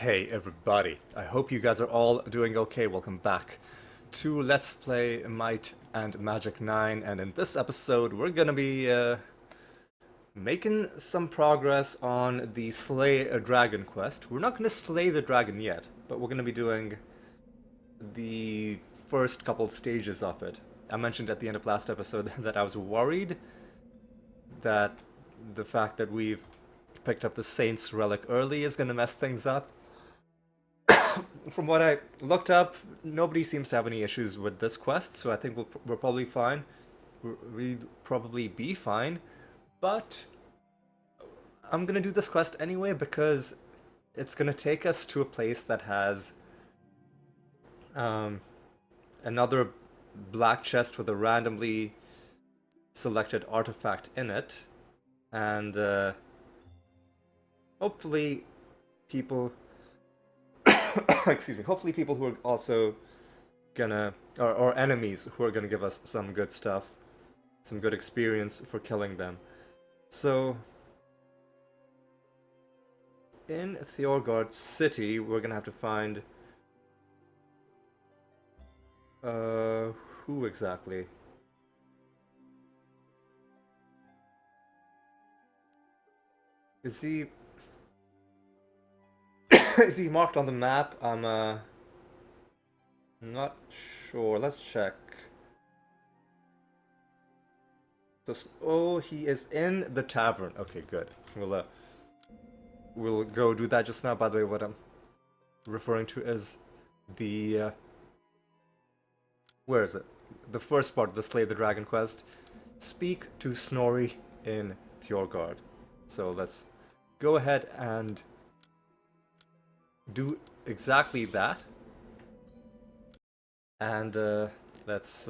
Hey everybody, I hope you guys are all doing okay. Welcome back to Let's Play Might and Magic 9, and in this episode we're gonna be making some progress on the Slay a Dragon quest. We're not gonna slay the dragon yet, but we're gonna be doing the first couple stages of it. I mentioned at the end of last episode that I was worried that the fact that we've picked up the Saint's relic early is gonna mess things up. From what I looked up, nobody seems to have any issues with this quest, so I think we're probably fine. We'd probably be fine, but I'm gonna do this quest anyway because it's gonna take us to a place that has another black chest with a randomly selected artifact in it, and hopefully people excuse me, hopefully people who are also gonna, or enemies who are gonna give us some good stuff, some good experience for killing them. So, in Theorgard City, we're gonna have to find, who exactly? Is he, is he marked on the map? I'm, not sure. Let's check. So, oh, he is in the tavern. Okay, good. We'll go do that just now. By the way, what I'm referring to is the, where is it? The first part, the Slay the Dragon quest. Speak to Snorri in Thjorgard. So let's go ahead and do exactly that. And let's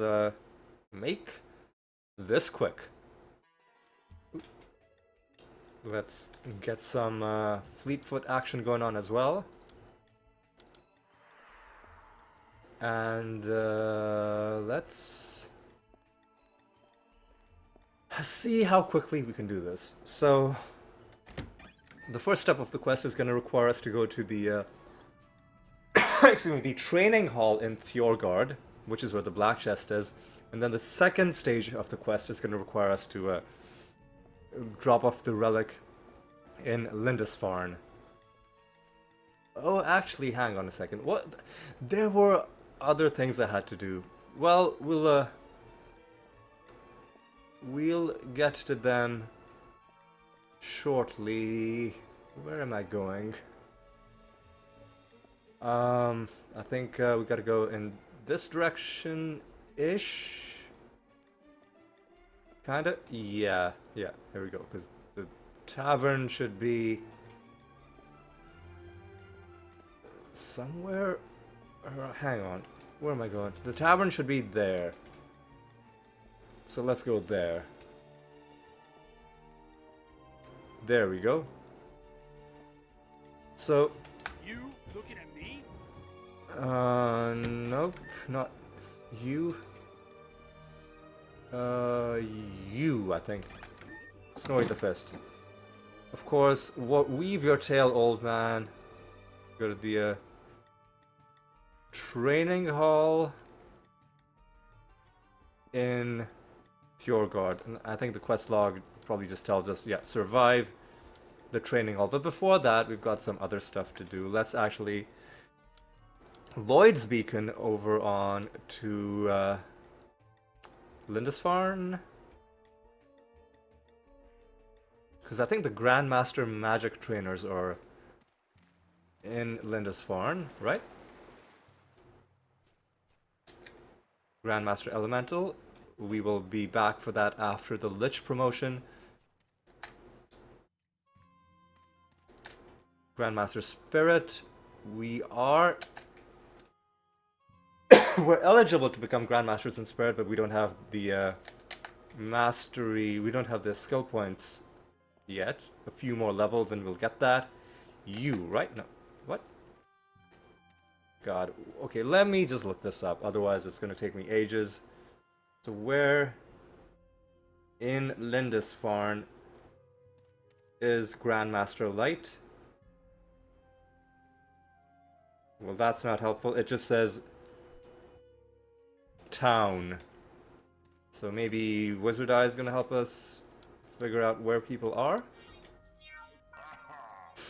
make this quick. Let's get some Fleetfoot action going on as well. And let's see how quickly we can do this. So, the first step of the quest is going to require us to go to the excuse me, the training hall in Thjorgard, which is where the black chest is. And then the second stage of the quest is going to require us to drop off the relic in Lindisfarne. Oh, actually, hang on a second. What? There were other things I had to do. Well, we'll get to them shortly. Where am I going? I think we gotta go in this direction-ish. Kinda? Yeah, here we go, because the tavern should be somewhere. Hang on, where am I going? The tavern should be there. So let's go there. There we go. So, You looking at me? nope, not you. You, I think. Snorri the Fist. Of course, weave your tail, old man. Go to the, training hall in Thjorgard. And I think the quest log probably just tells us, yeah, survive the training hall. But before that, we've got some other stuff to do. Let's actually Lloyd's Beacon over on to Lindisfarne, because I think the Grandmaster Magic Trainers are in Lindisfarne, right? Grandmaster Elemental, we will be back for that after the Lich promotion. Grandmaster Spirit, we are we're eligible to become Grandmasters in Spirit, but we don't have the mastery, we don't have the skill points yet. A few more levels and we'll get that. You, right? No. What? God. Okay, let me just look this up, otherwise it's gonna take me ages. So where in Lindisfarne is Grandmaster Light? Well, that's not helpful. It just says town. So maybe Wizard Eye is gonna help us figure out where people are?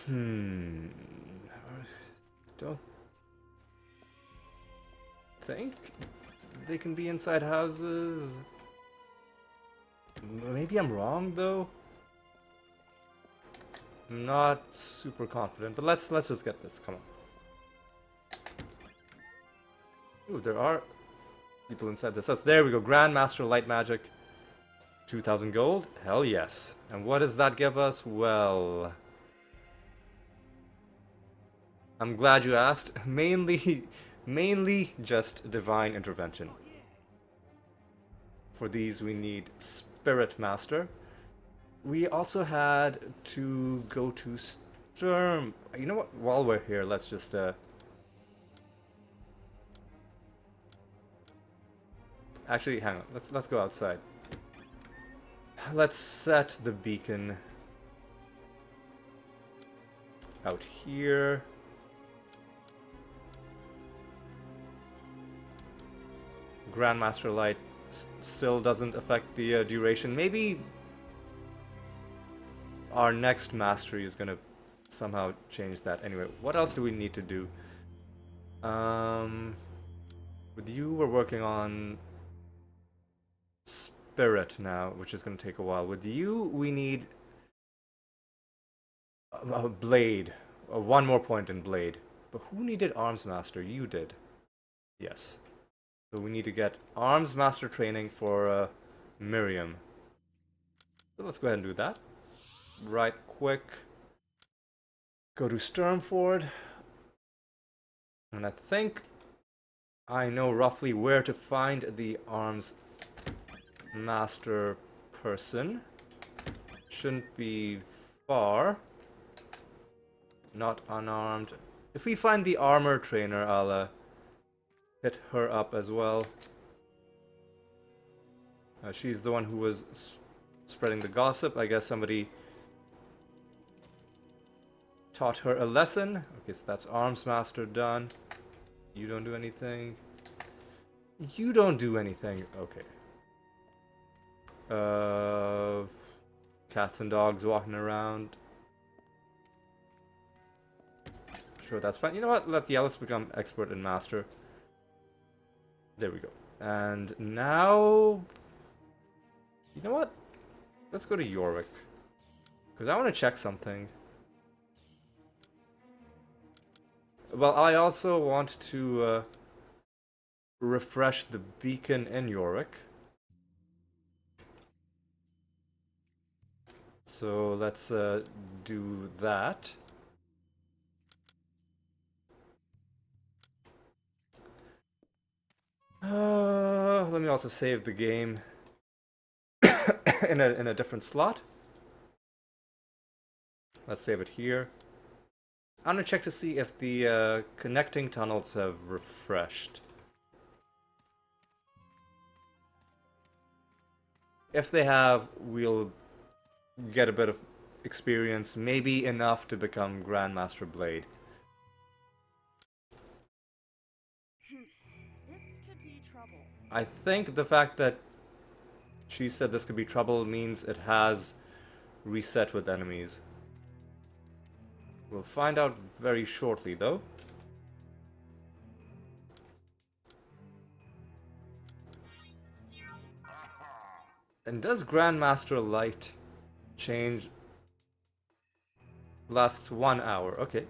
Hmm. Don't think they can be inside houses. Maybe I'm wrong though. I'm not super confident, but let's just get this. Come on. Ooh, there are people inside this house. There we go. Grandmaster Light Magic. 2,000 gold? Hell yes. And what does that give us? Well, I'm glad you asked. Mainly just Divine Intervention. For these we need Spirit Master. We also had to go to Sturm. You know what? While we're here, let's just actually hang on. Let's go outside. Let's set the beacon out here. Grandmaster Light still doesn't affect the duration. Maybe our next mastery is gonna somehow change that. Anyway, what else do we need to do? With you, we're working on Spirit now, which is gonna take a while. With you, we need a Blade. One more point in Blade. But who needed Arms Master? You did. Yes. So we need to get Arms Master training for Miriam. So let's go ahead and do that. Right quick. Go to Sturmford. And I think I know roughly where to find the Arms Master person. Shouldn't be far. Not unarmed. If we find the armor trainer, I'll hit her up as well. She's the one who was spreading the gossip. I guess somebody taught her a lesson. Okay, so that's Arms Master done. You don't do anything. You don't do anything. Okay. Cats and dogs walking around. Sure, that's fine. You know what? Let's become expert in master. There we go. And now, you know what? Let's go to Yorick, because I want to check something. Well, I also want to refresh the beacon in Yorick. So let's do that. Let me also save the game in a different slot. Let's save it here. I'm gonna check to see if the connecting tunnels have refreshed. If they have, we'll get a bit of experience, maybe enough to become Grandmaster Blade. This could be trouble. I think the fact that she said this could be trouble means it has reset with enemies. We'll find out very shortly, though. And does Grandmaster Light change? Lasts 1 hour. Okay.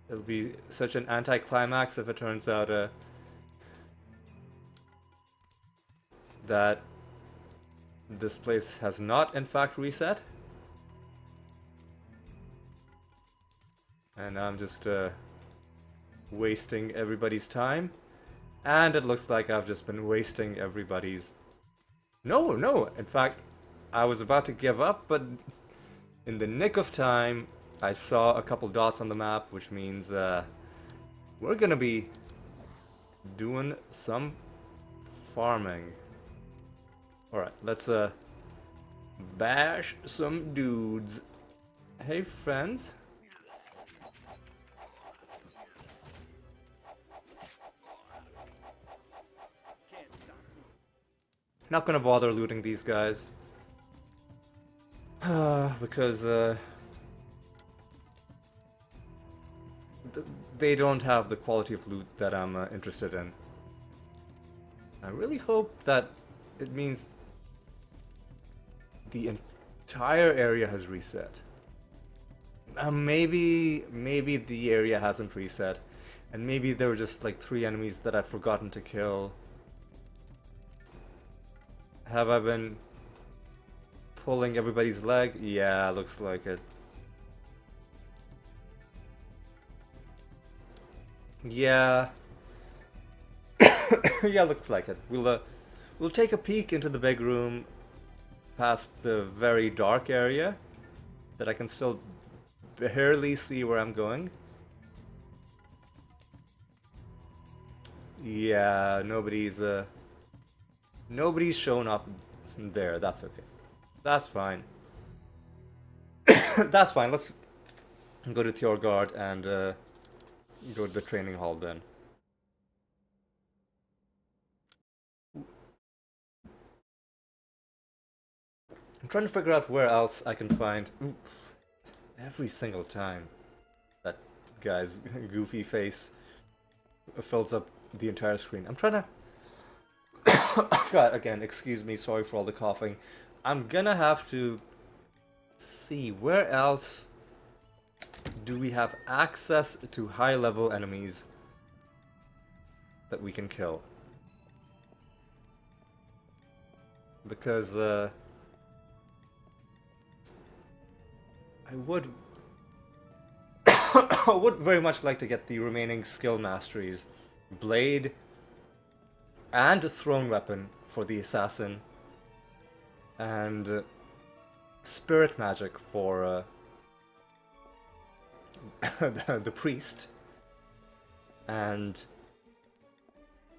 It'll be such an anticlimax if it turns out that this place has not in fact reset. And I'm just wasting everybody's time. And it looks like I've just been wasting everybody's... No, in fact, I was about to give up, but in the nick of time, I saw a couple dots on the map, which means we're gonna be doing some farming. Alright, let's bash some dudes. Hey friends. Not gonna bother looting these guys. Because they don't have the quality of loot that I'm interested in. I really hope that it means the entire area has reset. Maybe the area hasn't reset, and maybe there were just like 3 enemies that I'd forgotten to kill. Have I been pulling everybody's leg? Yeah, looks like it. Yeah. Yeah, looks like it. We'll take a peek into the big room past the very dark area that I can still barely see where I'm going. Yeah, nobody's shown up there. That's okay. That's fine. That's fine. Let's go to Tjorgard and go to the training hall then. I'm trying to figure out where else I can find. Ooh, every single time that guy's goofy face fills up the entire screen. I'm trying to. God, again, excuse me. Sorry for all the coughing. I'm gonna have to see where else do we have access to high-level enemies that we can kill. Because I would I would very much like to get the remaining skill masteries. Blade and thrown weapon for the assassin. And spirit magic for the priest. And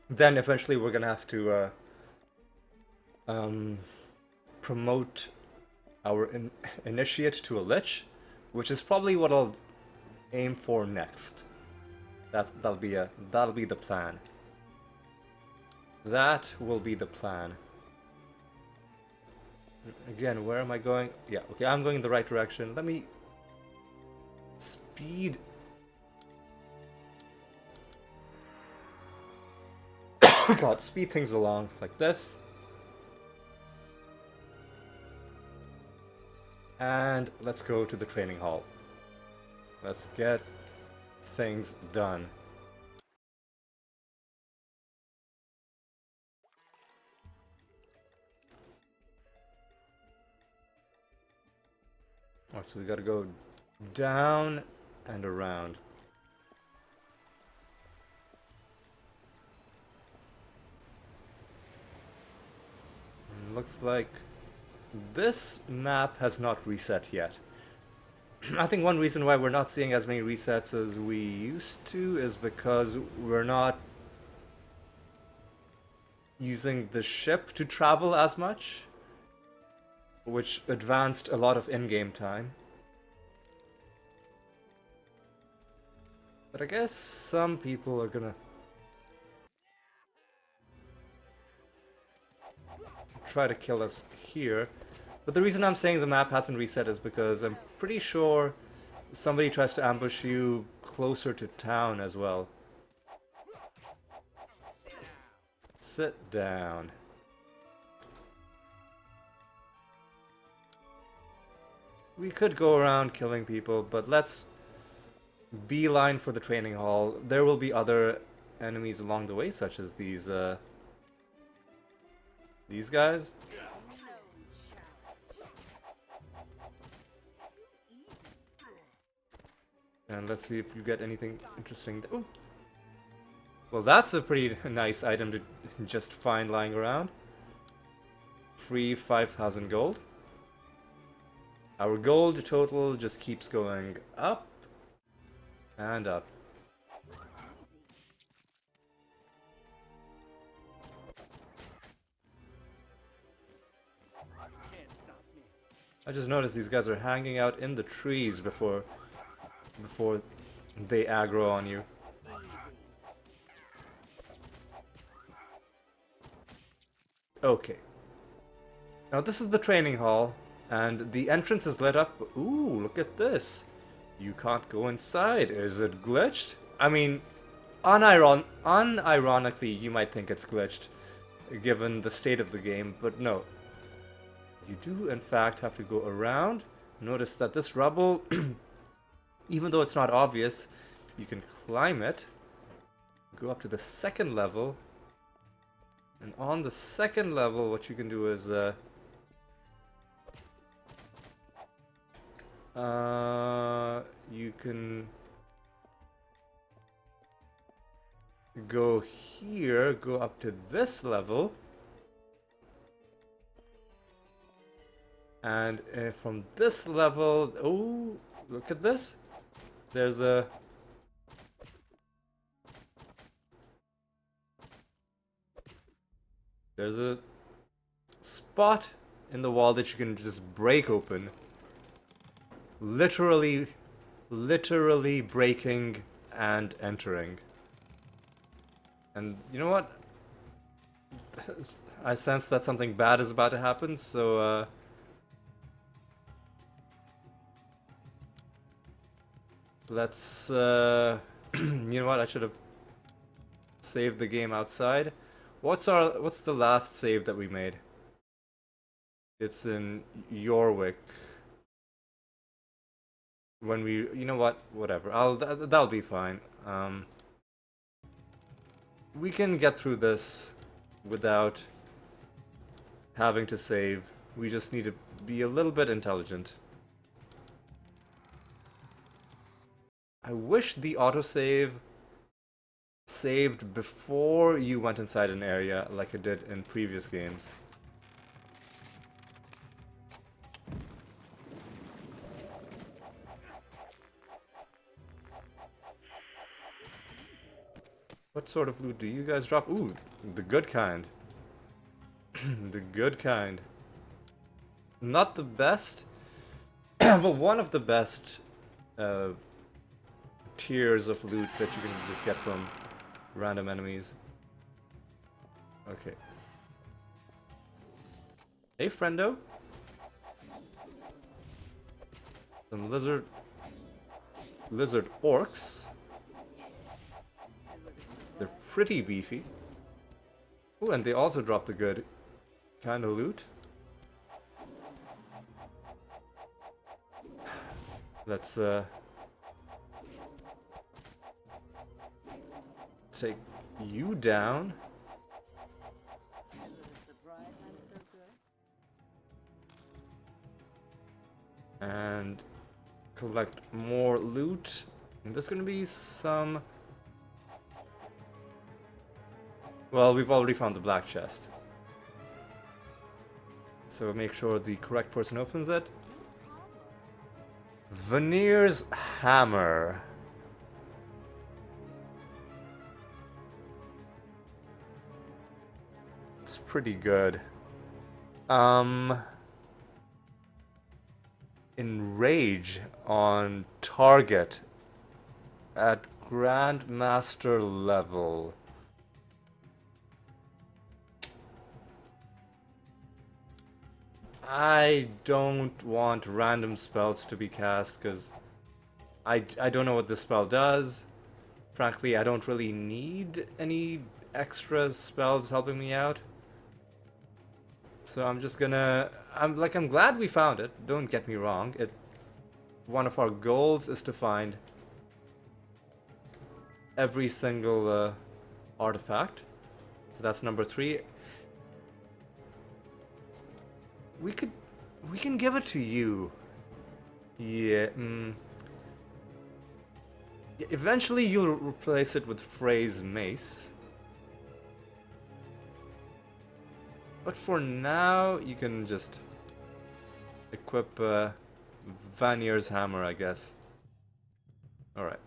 then eventually we're gonna have to promote our initiate to a lich, which is probably what I'll aim for next. That'll be the plan. That will be the plan. Again, where am I going? Yeah, okay, I'm going in the right direction. Let me speed. God, speed things along like this. And let's go to the training hall. Let's get things done. Alright, so we gotta go down and around. Looks like this map has not reset yet. I think one reason why we're not seeing as many resets as we used to is because we're not using the ship to travel as much, which advanced a lot of in-game time. But I guess some people are gonna try to kill us here. But the reason I'm saying the map hasn't reset is because I'm pretty sure somebody tries to ambush you closer to town as well. Sit down. We could go around killing people, but let's beeline for the training hall. There will be other enemies along the way, such as these guys. And let's see if you get anything interesting. Ooh. Well, that's a pretty nice item to just find lying around. Free 5,000 gold. Our gold total just keeps going up and up. I just noticed these guys are hanging out in the trees before they aggro on you. Okay. Now this is the training hall, and the entrance is lit up. Ooh, look at this. You can't go inside. Is it glitched? I mean, unironically, you might think it's glitched, given the state of the game, but no. You do, in fact, have to go around. Notice that this rubble, even though it's not obvious, you can climb it, go up to the second level, and on the second level, what you can do is, you can go here, go up to this level, and from this level, oh, look at this. There's a spot in the wall that you can just break open. Literally breaking and entering. And you know what? I sense that something bad is about to happen, so let's you know what? I should have saved the game outside. What's the last save that we made? It's in Yorwick. When we, you know what? Whatever. That'll be fine. We can get through this without having to save. We just need to be a little bit intelligent. I wish the autosave saved before you went inside an area like it did in previous games. What sort of loot do you guys drop? Ooh, the good kind. The good kind. Not the best, but one of the best tiers of loot that you can just get from random enemies. Okay. Hey, friendo. Some lizard orcs. They're pretty beefy. Ooh, and they also drop the good kind of loot. Let's take you down. And collect more loot. And there's gonna be some... Well, we've already found the black chest. So make sure the correct person opens it. Veneer's hammer. It's pretty good. Enrage on target at Grandmaster level. I don't want random spells to be cast because I don't know what this spell does. Frankly, I don't really need any extra spells helping me out. So I'm just gonna... I'm glad we found it, don't get me wrong. One of our goals is to find every single artifact. So that's number 3. We can give it to you. Yeah, eventually you'll replace it with Frey's mace. But for now, you can just equip Vanier's hammer, I guess. Alright.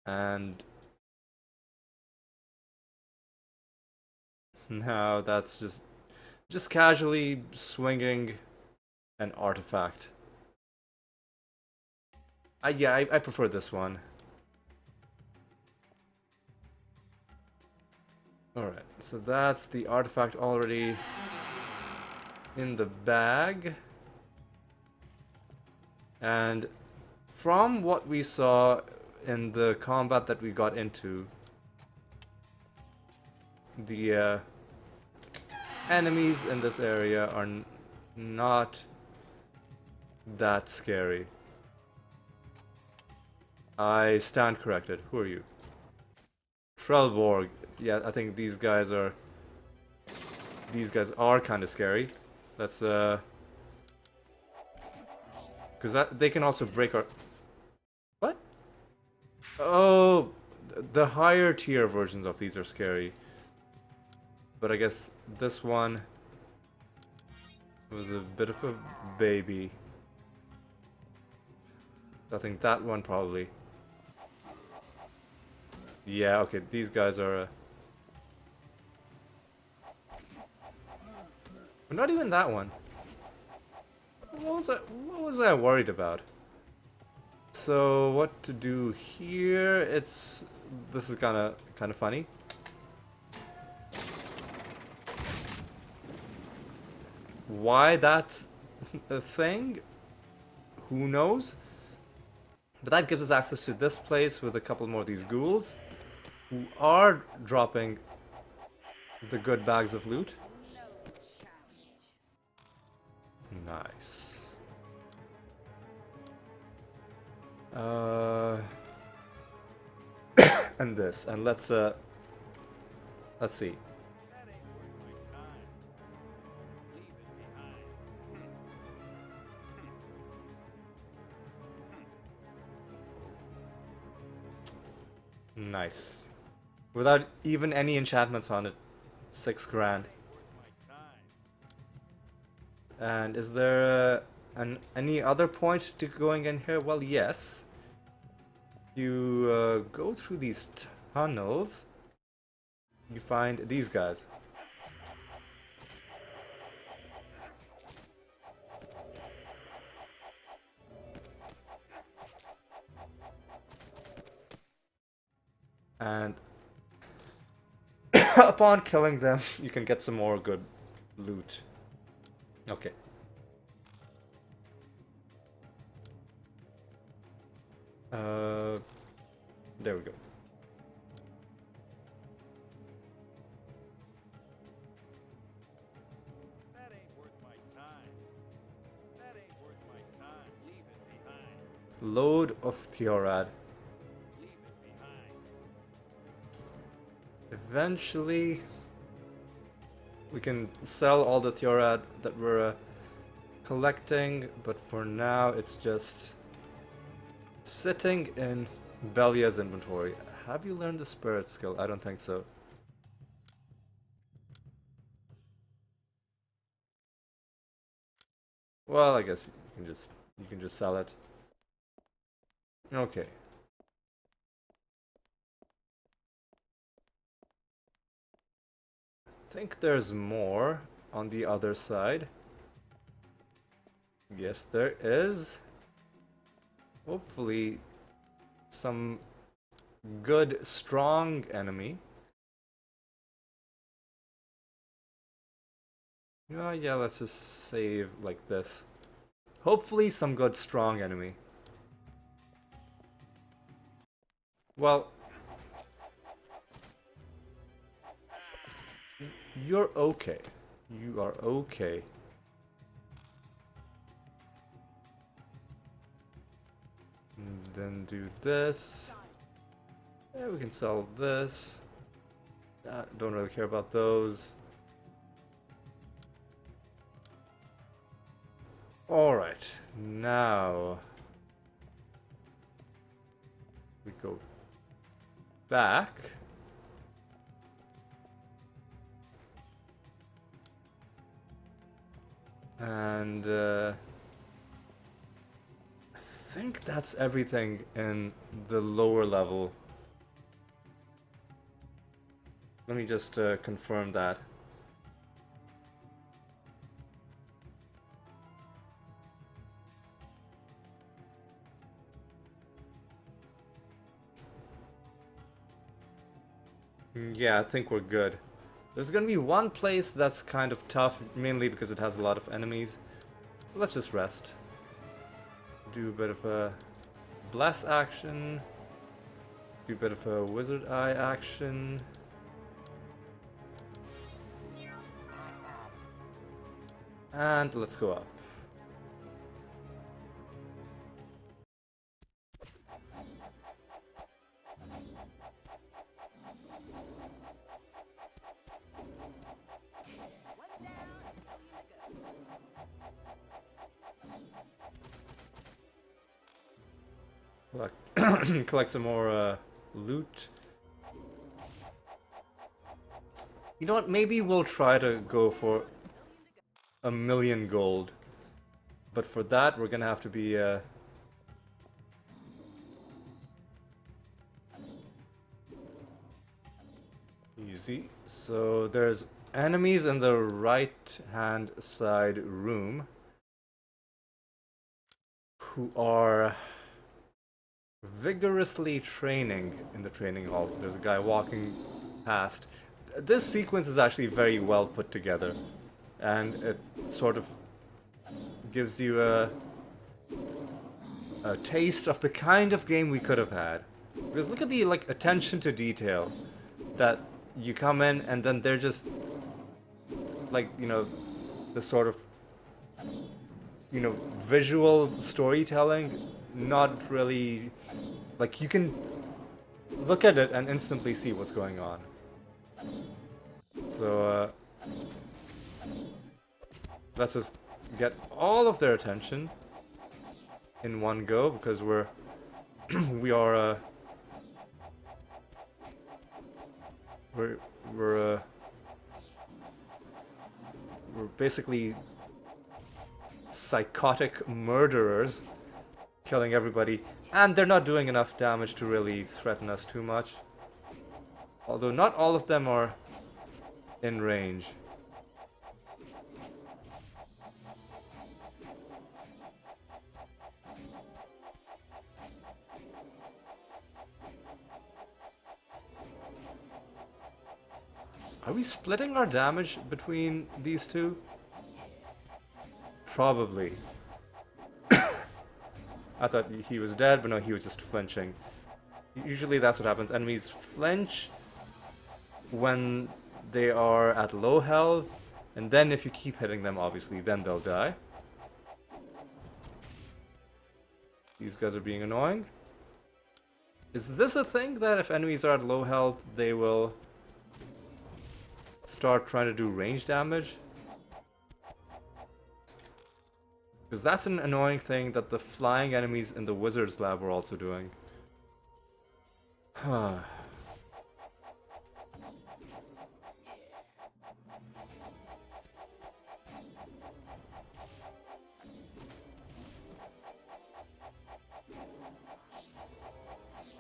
And now that's just... Just casually swinging an artifact. Yeah, I prefer this one. Alright, so that's the artifact already in the bag. And from what we saw in the combat that we got into, the enemies in this area are not that scary. I stand corrected. Who are you? Trelborg. Yeah, I think these guys are kind of scary. Let's because they can also break our. What? Oh, the higher tier versions of these are scary. But I guess this one was a bit of a baby. I think that one probably. Yeah, okay, these guys are... But not even that one. What was I worried about? So, what to do here? This is kind of funny. Why that's a thing? Who knows? But that gives us access to this place with a couple more of these ghouls, who are dropping the good bags of loot. Nice. And this, and let's see. That ain't worth my time. Leave it behind. Nice. Without even any enchantments on it. 6 grand. Worth my time. And is there any other point to going in here? Well, yes. You go through these tunnels. You find these guys. And upon killing them, you can get some more good loot. Okay. There we go. That ain't worth my time. That ain't worth my time. Leave it behind. Load of Theorad. Leave it behind. Eventually, we can sell all the Theorad that we're collecting, but for now it's just sitting in Belia's inventory. Have you learned the spirit skill? I don't think so. Well, I guess you can just sell it. Okay. I think there's more on the other side. Yes, there is. Hopefully some good, strong enemy. Yeah, let's just save like this. Hopefully some good, strong enemy. Well, you're okay. You are okay. And then do this. Yeah, we can sell this. Don't really care about those. Alright, now we go back. And I think that's everything in the lower level. Let me just confirm that. Yeah, I think we're good. There's gonna be one place that's kind of tough, mainly because it has a lot of enemies. Let's just rest. Do a bit of a bless action. Do a bit of a wizard eye action. And let's go up. Collect some more loot. You know what? Maybe we'll try to go for 1,000,000 gold. But for that, we're gonna have to be easy. So there's enemies in the right-hand side room who are vigorously training in the training hall. There's a guy walking past. This sequence is actually very well put together, and it sort of gives you a taste of the kind of game we could have had. Because look at the like attention to detail that you come in and then they're just like, you know, the sort of, you know, visual storytelling, not really like you can look at it and instantly see what's going on. So let's just get all of their attention in one go because we're we're basically psychotic murderers killing everybody, and they're not doing enough damage to really threaten us too much. Although not all of them are in range. Are we splitting our damage between these two? Probably. I thought he was dead, but no, he was just flinching. Usually that's what happens. Enemies flinch when they are at low health, and then if you keep hitting them, obviously, then they'll die. These guys are being annoying. Is this a thing that if enemies are at low health, they will start trying to do range damage? Because that's an annoying thing that the flying enemies in the wizard's lab were also doing.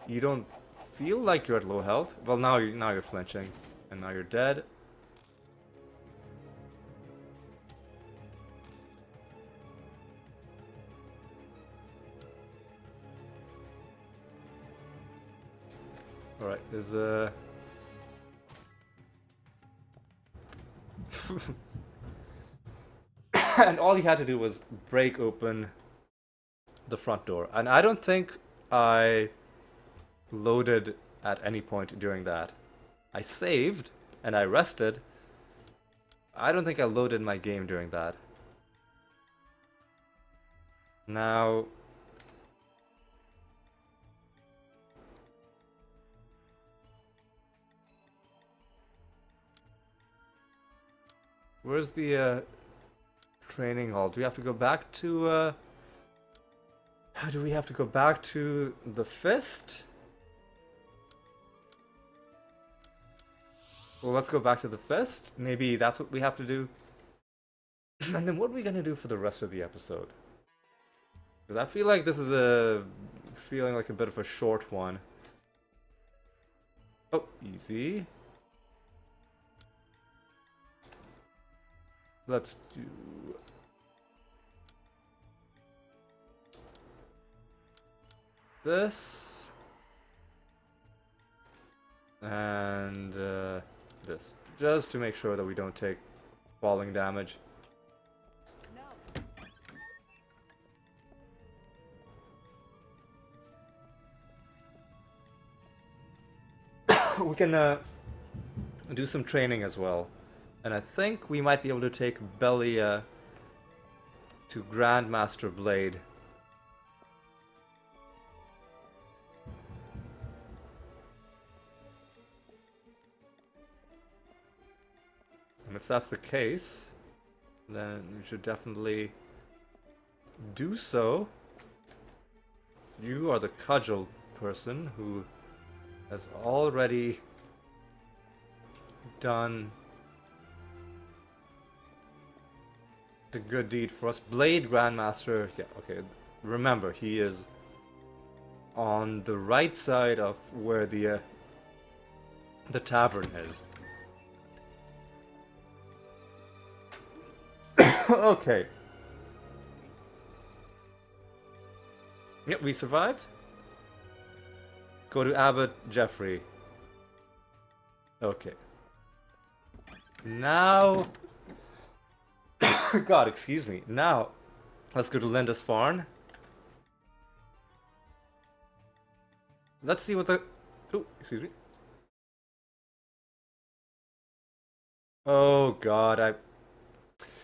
You don't feel like you're at low health? Well, now you're flinching, and now you're dead. All right, there's a. And all you had to do was break open the front door, and I don't think I loaded at any point during that. I saved and I rested. I don't think I loaded my game during that. Now, where's the training hall? Do we have to go back to how do we have to go back to the fist? Well, let's go back to the fist. Maybe that's what we have to do. And then what are we gonna do for the rest of the episode? Because I feel like this is feeling like a bit of a short one. Oh, easy. Let's do. This. And and this. Just to make sure that we don't take falling damage. We can do some training as well. And I think we might be able to take Belia to Grandmaster Blade. And if that's the case, then we should definitely do so. You are the cudgel person who has already done a good deed for us. Blade Grandmaster, yeah, okay. Remember, he is on the right side of where the tavern is. Okay. Yep, we survived. Go to Abbot Jeffrey. Okay. Now... God, excuse me. Now, let's go to Lindisfarne. Let's see what the... Oh, excuse me. Oh God,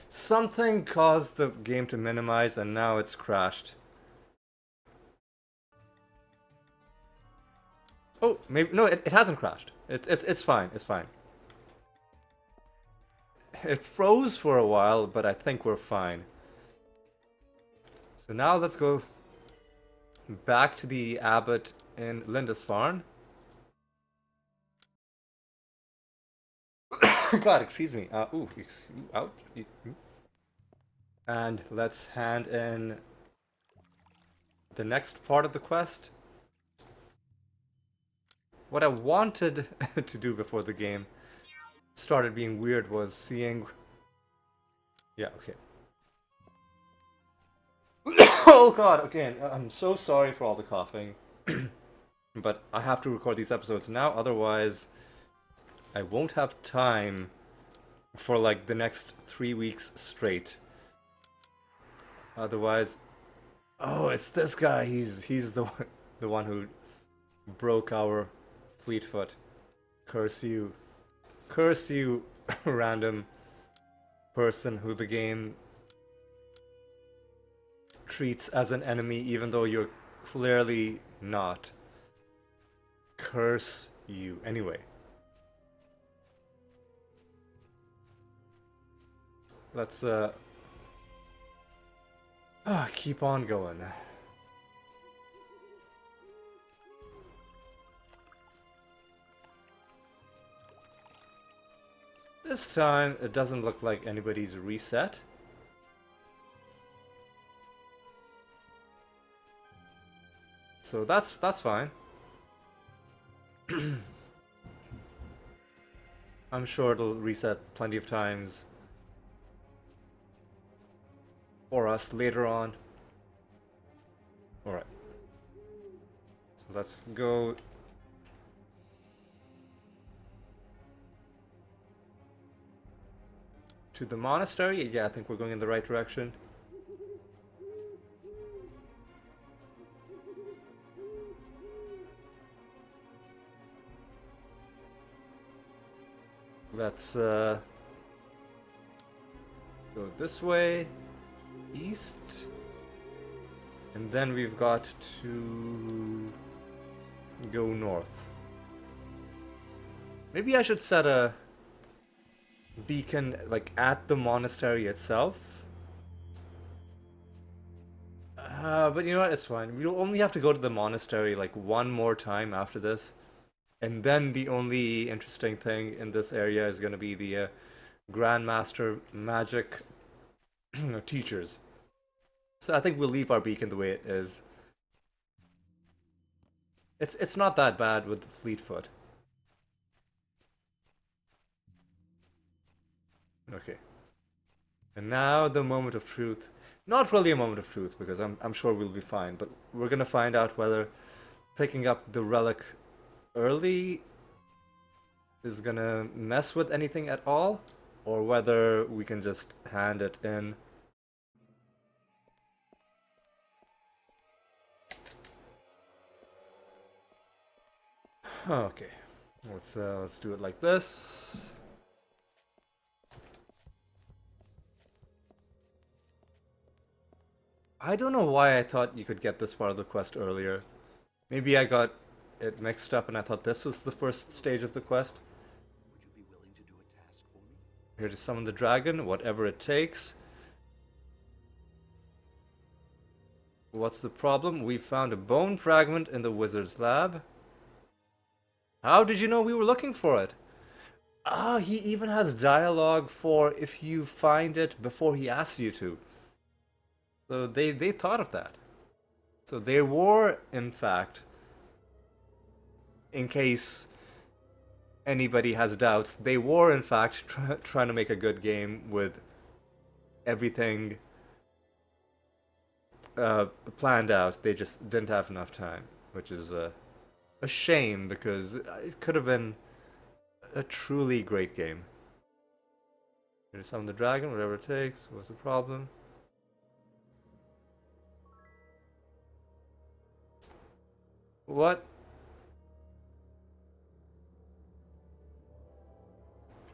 something caused the game to minimize and now it's crashed. Oh, maybe... No, it hasn't crashed. It's fine, it's fine. It froze for a while, but I think we're fine. So now let's go back to the Abbot in Lindisfarne. God, excuse me. Ooh, ouch. And let's hand in the next part of the quest. What I wanted to do before the game started being weird was seeing... Yeah, okay. Oh God, again, I'm so sorry for all the coughing. But I have to record these episodes now, otherwise I won't have time for like the next 3 weeks straight. Otherwise... Oh, it's this guy. He's the one who broke our Fleetfoot. Curse you. Curse you, random person who the game treats as an enemy even though you're clearly not. Curse you. Anyway. Let's keep on going. This time, it doesn't look like anybody's reset. So that's fine. I'm sure it'll reset plenty of times for us later on. Alright. So let's go to the monastery. Yeah, I think we're going in the right direction. Let's go this way, east, and then we've got to go north. Maybe I should set a beacon like at the monastery itself. But you know what, it's fine. We'll only have to go to the monastery like one more time after this. And then the only interesting thing in this area is going to be the Grandmaster Magic teachers. So I think we'll leave our beacon the way it is. It's not that bad with Fleetfoot. Okay. And now the moment of truth. Not really a moment of truth because I'm sure we'll be fine, but we're going to find out whether picking up the relic early is gonna mess with anything at all, or whether we can just hand it in. Okay, let's do it like this. I don't know why I thought you could get this part of the quest earlier. Maybe I got it mixed up and I thought this was the first stage of the quest. Would you be willing to do a task for me? Here to summon the dragon, whatever it takes. What's the problem? We found a bone fragment in the wizard's lab. How did you know we were looking for it? Ah, he even has dialogue for if you find it before he asks you to. So they thought of that. So they were, in fact, in case anybody has doubts, they were in fact trying to make a good game with everything planned out. They just didn't have enough time, which is a shame because it could have been a truly great game. Here to summon the dragon, whatever it takes. What's the problem? What?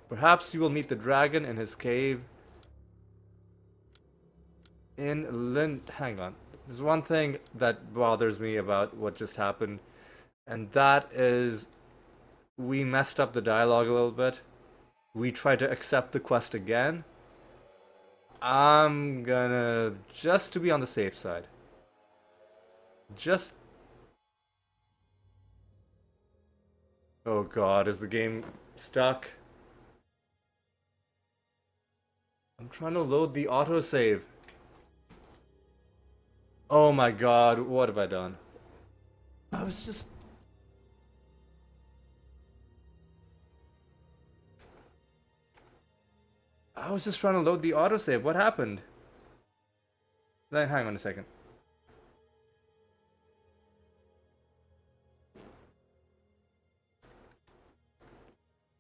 Perhaps you will meet the dragon in his cave in Lind. Hang on. There's one thing that bothers me about what just happened, and that is we messed up the dialogue a little bit. We tried to accept the quest again. I'm gonna, just to be on the safe side, just... Oh god, is the game stuck? I'm trying to load the autosave. Oh my god, what have I done? I was just... trying to load the autosave. What happened? Hang on a second.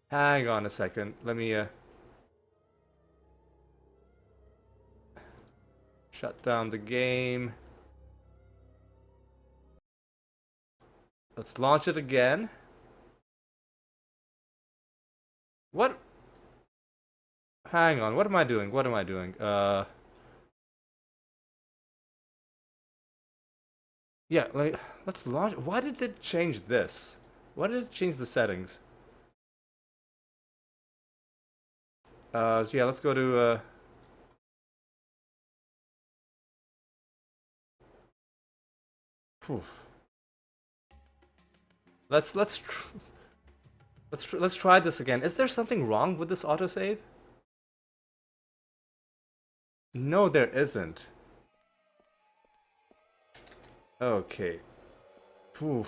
Hang on a second. Let me shut down the game. Let's launch it again. What? Hang on, what am I doing? What am I doing? Yeah, let's launch. Why did it change this? Why did it change the settings? So yeah, let's go to phew. Let's try this again. Is there something wrong with this autosave? No, there isn't. Okay. Phew.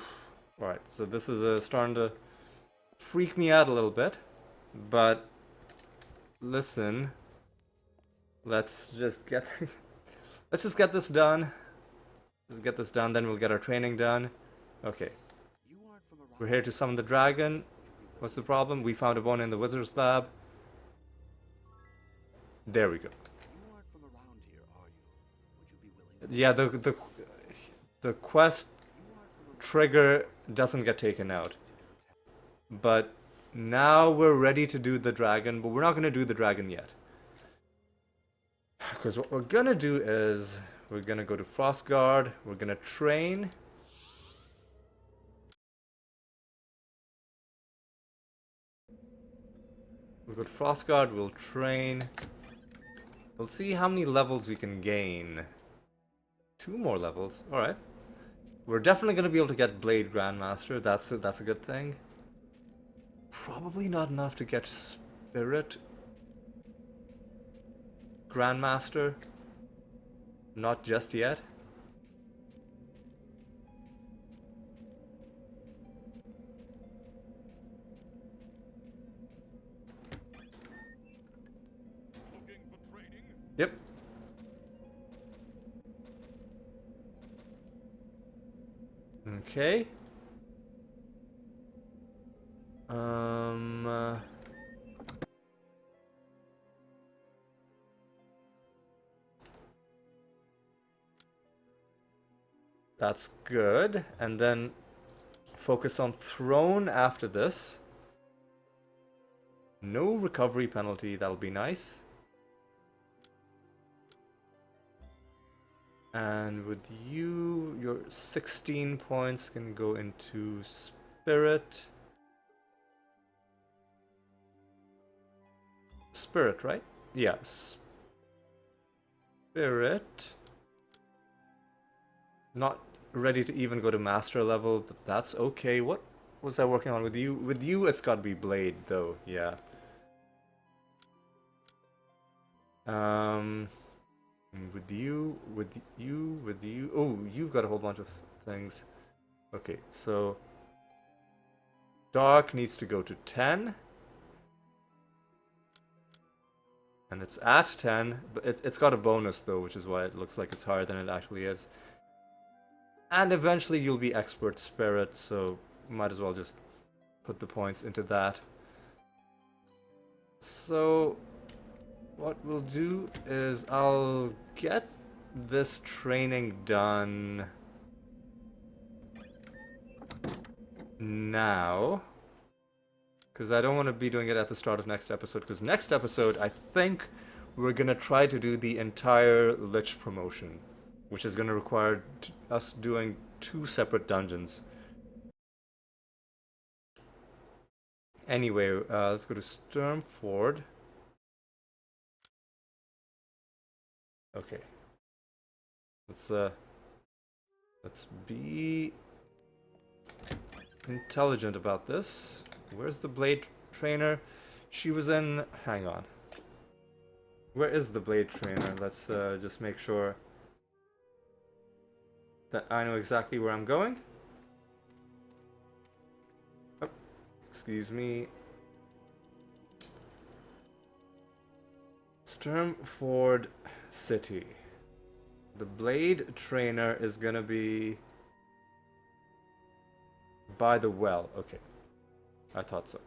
Right, so this is starting to freak me out a little bit. But listen, let's just get let's just get this done. Let's get this done, then we'll get our training done. Okay. We're here to summon the dragon. What's the problem? We found a bone in the wizard's lab. There we go. You aren't from around here, are you? Would you be willing to... Yeah, the quest trigger doesn't get taken out. But now we're ready to do the dragon, but we're not going to do the dragon yet. Because what we're going to do is we're going to go to Frostguard, we're going to train. We'll go to Frostguard, we'll train. We'll see how many levels we can gain. 2 more levels, alright. We're definitely going to be able to get Blade Grandmaster, that's a good thing. Probably not enough to get Spirit Grandmaster. Not just yet. Looking for training? Yep. Okay. That's good. And then focus on throne after this. No recovery penalty, that'll be nice. And with you, your 16 points can go into spirit. Spirit, right? Yeah, spirit. Not ready to even go to master level, but that's okay. What was I working on with you? With you, it's gotta be blade, though. Yeah. With you, with you. Oh, you've got a whole bunch of things. Okay, so dark needs to go to 10. And it's at 10, but it's got a bonus though, which is why it looks like it's higher than it actually is. And eventually you'll be expert spirit, so might as well just put the points into that. So what we'll do is I'll get this training done now, because I don't want to be doing it at the start of next episode, because next episode I think we're gonna try to do the entire Lich promotion, which is gonna require us doing 2 separate dungeons. Anyway, let's go to Sturmford. Okay. Let's be intelligent about this. Where's the blade trainer? She was in... Hang on. Where is the blade trainer? Let's just make sure that I know exactly where I'm going. Oh, excuse me. Sturmford City. The blade trainer is gonna be by the well. Okay. I thought so.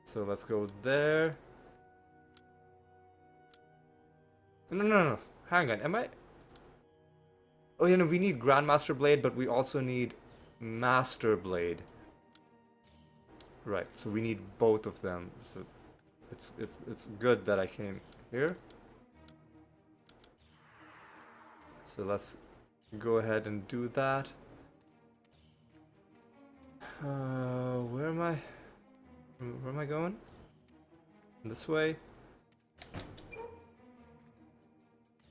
So let's go there. No. Hang on. Am I... Oh, yeah, no, we need Grandmaster Blade, but we also need Master Blade. Right, so we need both of them. So it's good that I came here. So let's go ahead and do that. Where am I? Where am I going? This way?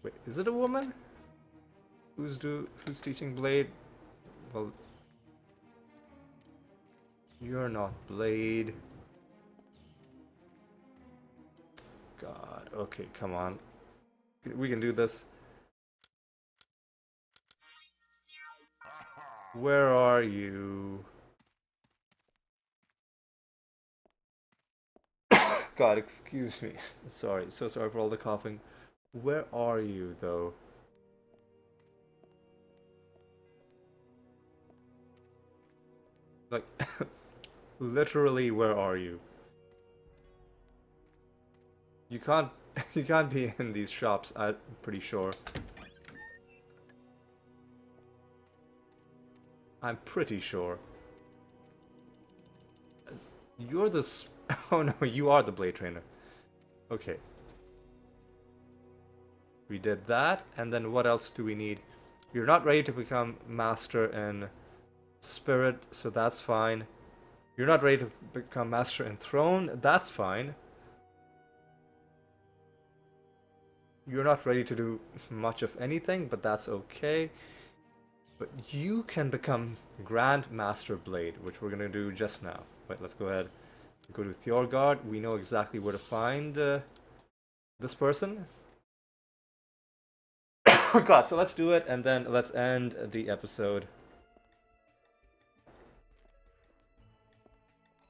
Wait, is it a woman? Who's teaching Blade? Well, you're not Blade. God, okay, come on. We can do this. Where are you? God, excuse me. Sorry, so sorry for all the coughing. Where are you, though? Like, literally, where are you? You can't, you can't be in these shops, I'm pretty sure. I'm pretty sure. You're the oh no, you are the blade trainer. Okay. We did that, and then what else do we need? You're not ready to become master in spirit, so that's fine. You're not ready to become master in throne, that's fine. You're not ready to do much of anything, but that's okay. But you can become Grand Master Blade, which we're gonna do just now. Wait, let's go ahead. Go to Thorgard. We know exactly where to find this person. God, so let's do it, and then let's end the episode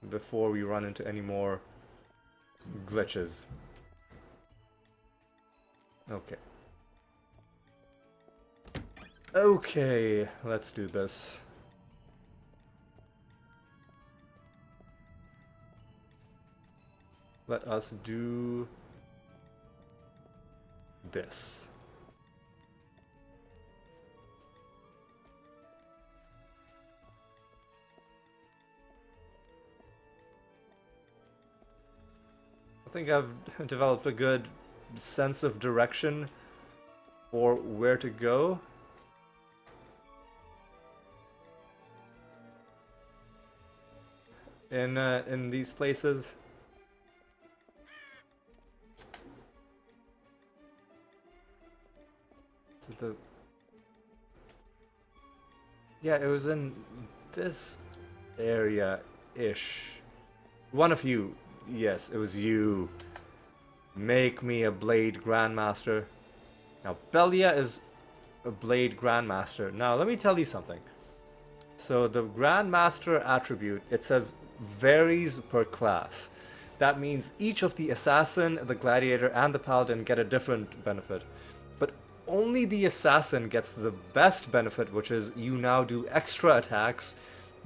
before we run into any more glitches. Okay. Okay, let's do this. Let us do this. I think I've developed a good sense of direction for where to go. In these places. So yeah, it was in this area-ish. One of you, yes, it was you. Make me a Blade Grandmaster. Now, Belia is a Blade Grandmaster. Now, let me tell you something. So, the Grandmaster attribute, it says varies per class. That means each of the Assassin, the Gladiator, and the Paladin get a different benefit. But only the Assassin gets the best benefit, which is you now do extra attacks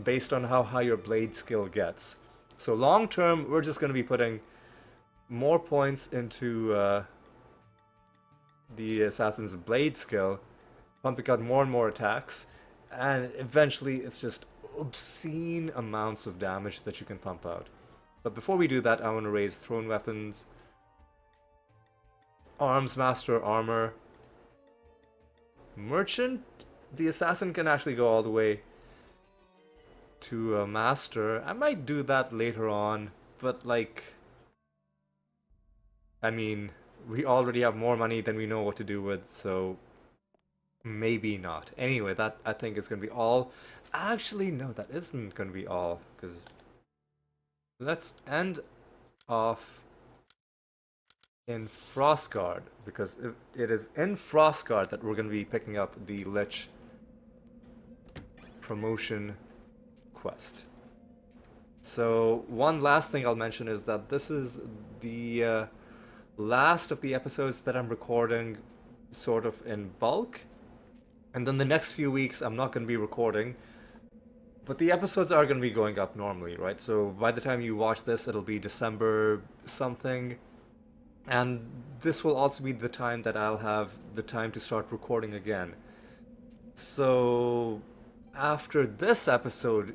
based on how high your Blade skill gets. So long term, we're just going to be putting more points into the Assassin's Blade skill, pumping out more and more attacks, and eventually it's just obscene amounts of damage that you can pump out. But before we do that, I want to raise thrown weapons, Arms Master armor, Merchant. The Assassin can actually go all the way to a Master. I might do that later on, but like, I mean, we already have more money than we know what to do with, so maybe not. Anyway, that I think is going to be all. Actually, no, that isn't going to be all, because let's end off in Frostguard, because it is in Frostguard that we're going to be picking up the Lich promotion quest. So one last thing I'll mention is that this is the last of the episodes that I'm recording sort of in bulk, and then the next few weeks I'm not going to be recording, but the episodes are going to be going up normally, right? So by the time you watch this, it'll be December something, and this will also be the time that I'll have the time to start recording again. So after this episode,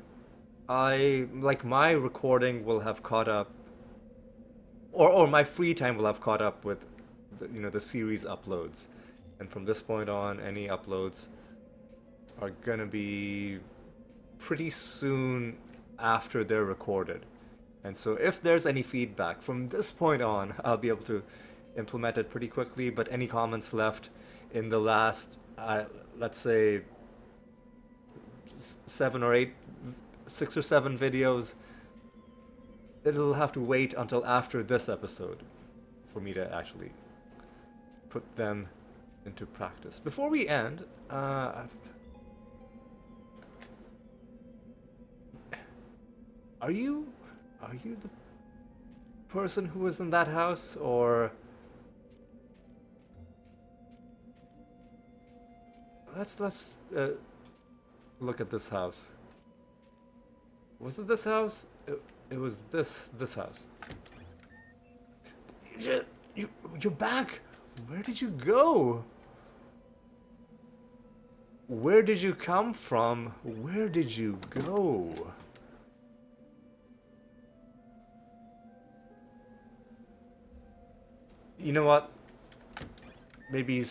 my recording will have caught up, or my free time will have caught up with the series uploads, and from this point on, any uploads are gonna be pretty soon after they're recorded. And so if there's any feedback from this point on, I'll be able to implement it pretty quickly. But any comments left in the last let's say 6 or 7 videos, it'll have to wait until after this episode for me to actually put them into practice. Before we end, are you the person who was in that house, or let's look at this house. Was it this house? It was this house. You're back. Where did you go? Where did you come from? Where did you go? You know what? Maybe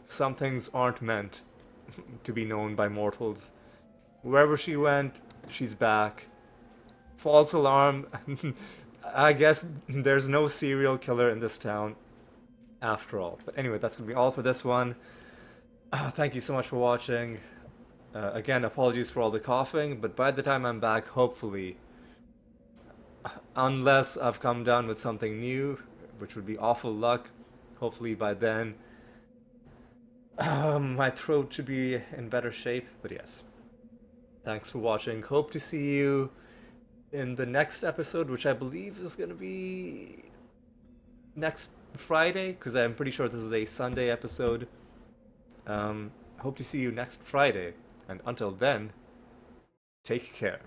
some things aren't meant to be known by mortals. Wherever she went, she's back. False alarm. I guess there's no serial killer in this town after all. But anyway, that's going to be all for this one. Thank you so much for watching. Again, apologies for all the coughing, but by the time I'm back, hopefully, unless I've come down with something new, which would be awful luck, hopefully by then my throat should be in better shape. But yes, thanks for watching. Hope to see you in the next episode, which I believe is going to be next Friday, because I'm pretty sure this is a Sunday episode. Hope to see you next Friday, and until then, take care.